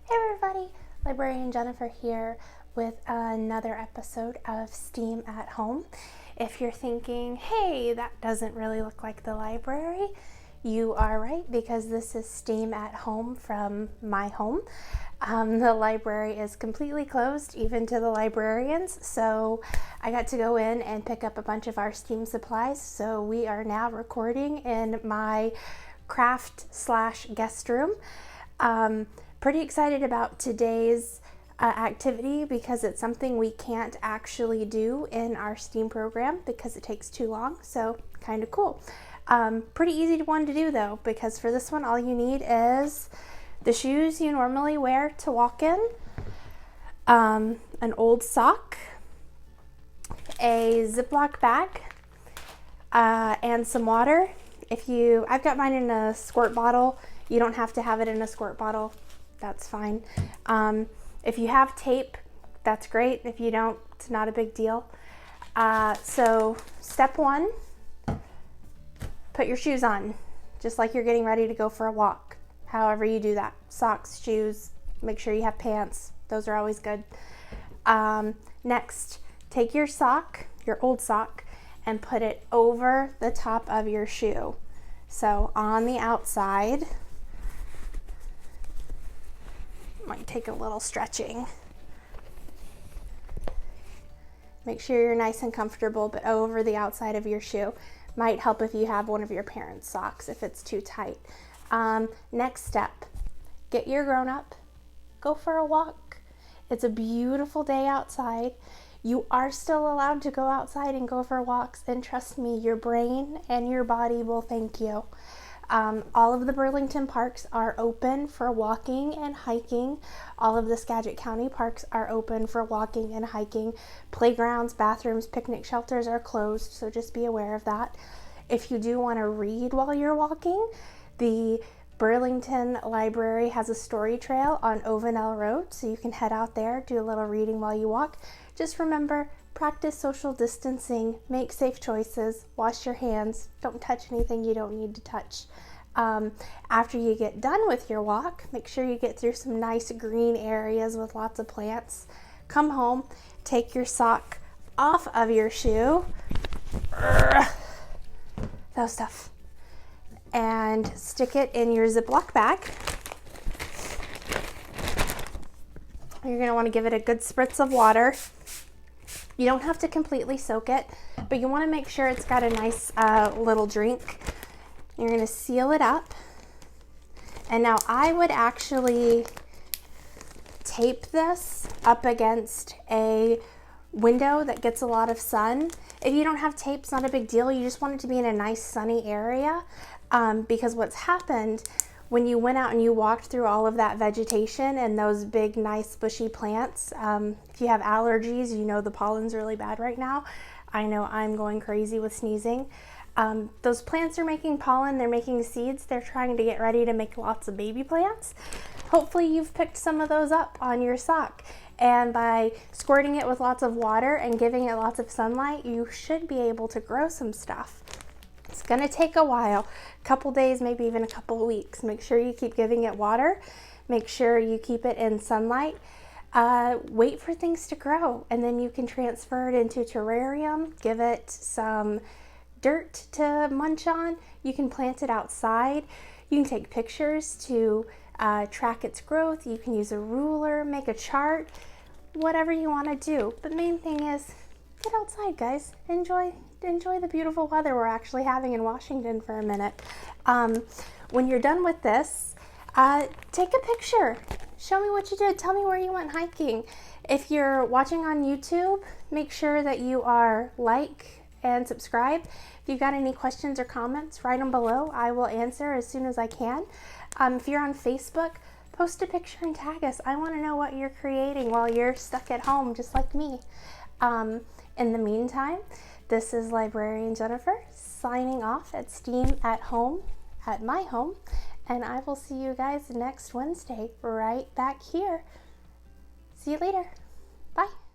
Hey everybody, Librarian Jennifer here with another episode of STEAM at Home. If you're thinking, hey, that doesn't really look like the library, you are right, because this is STEAM at Home from my home. The library is completely closed, even to the librarians, so I got to go in and pick up a bunch of our STEAM supplies. So we are now recording in my craft/guest room. Pretty excited about today's activity because it's something we can't actually do in our STEAM program because it takes too long, so kind of cool. Pretty easy one to do though, because for this one all you need is the shoes you normally wear to walk in, an old sock, a Ziploc bag, and some water. I've got mine in a squirt bottle. You don't have to have it in a squirt bottle. That's fine. If you have tape, that's great. If you don't, it's not a big deal. So step one, put your shoes on, just like you're getting ready to go for a walk. However you do that, socks, shoes, make sure you have pants. Those are always good. Next, take your sock, your old sock, and put it over the top of your shoe. So on the outside, might take a little stretching. Make sure you're nice and comfortable, but over the outside of your shoe. Might help if you have one of your parents' socks if it's too tight. Next step, get your grown up, go for a walk. It's a beautiful day outside. You are still allowed to go outside and go for walks, and trust me, your brain and your body will thank you. All of the Burlington parks are open for walking and hiking. All of the Skagit County parks are open for walking and hiking. Playgrounds, bathrooms, picnic shelters are closed, so just be aware of that. If you do want to read while you're walking, the Burlington Library has a story trail on Ovenel Road, so you can head out there, do a little reading while you walk. Just remember, practice social distancing, make safe choices, wash your hands, don't touch anything you don't need to touch. After you get done with your walk, make sure you get through some nice green areas with lots of plants. Come home, take your sock off of your shoe, that stuff, and stick it in your Ziploc bag. You're going to want to give it a good spritz of water. You don't have to completely soak it, but you want to make sure it's got a nice little drink. You're going to seal it up. And now I would actually tape this up against a window that gets a lot of sun. If you don't have tape, it's not a big deal. You just want it to be in a nice sunny area, because what's happened when you went out and you walked through all of that vegetation and those big, nice, bushy plants, if you have allergies, you know the pollen's really bad right now. I know I'm going crazy with sneezing. Those plants are making pollen, they're making seeds, they're trying to get ready to make lots of baby plants. Hopefully you've picked some of those up on your sock. And by squirting it with lots of water and giving it lots of sunlight, you should be able to grow some stuff. It's going to take a while, a couple days, maybe even a couple weeks. Make sure you keep giving it water. Make sure you keep it in sunlight. Wait for things to grow, and then you can transfer it into a terrarium, give it some dirt to munch on. You can plant it outside. You can take pictures to track its growth. You can use a ruler, make a chart, whatever you want to do. The main thing is get outside, guys. Enjoy the beautiful weather we're actually having in Washington for a minute. When you're done with this, take a picture. Show me what you did. Tell me where you went hiking. If you're watching on YouTube, make sure that you are like and subscribe. If you've got any questions or comments, write them below. I will answer as soon as I can. If you're on Facebook, post a picture and tag us. I want to know what you're creating while you're stuck at home, just like me. In the meantime, this is Librarian Jennifer signing off at STEAM at Home, at my home, and I will see you guys next Wednesday right back here. See you later. Bye.